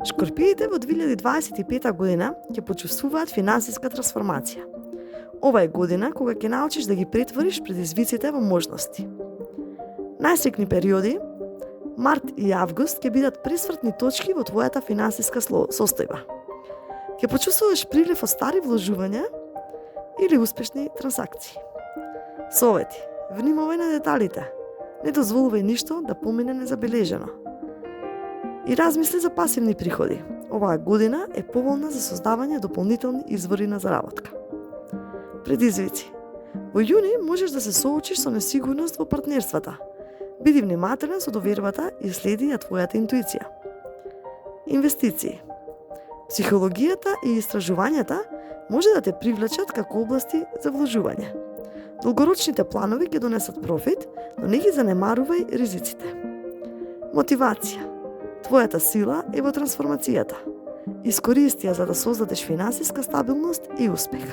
Шкорпиите во 2025 година ќе почувствуваат финансиска трансформација. Ова е година кога ќе научиш да ги претвориш предизвиците во можности. Најсекни периоди, март и август, ќе бидат пресвртни точки во твојата финансиска состојба. Ќе почувствуваш прилив од стари вложувања или успешни трансакции. Совети: внимавај на деталите. Не дозволувај ништо да помине незабележано. И размисли за пасивни приходи. Оваа година е поволна за создавање дополнителни извори на заработка. Предизвици. Во јуни можеш да се соочиш со несигурност во партнерствата. Биди внимателен со довербата и следи ја твојата интуиција. Инвестиции. Психологијата и истражувањата може да те привлечат како области за вложување. Долгорочните планови ќе донесат профит, но не ги занемарувај ризиците. Мотивација. Твојата сила е во трансформацијата. Искористи ја за да создадеш финансиска стабилност и успех.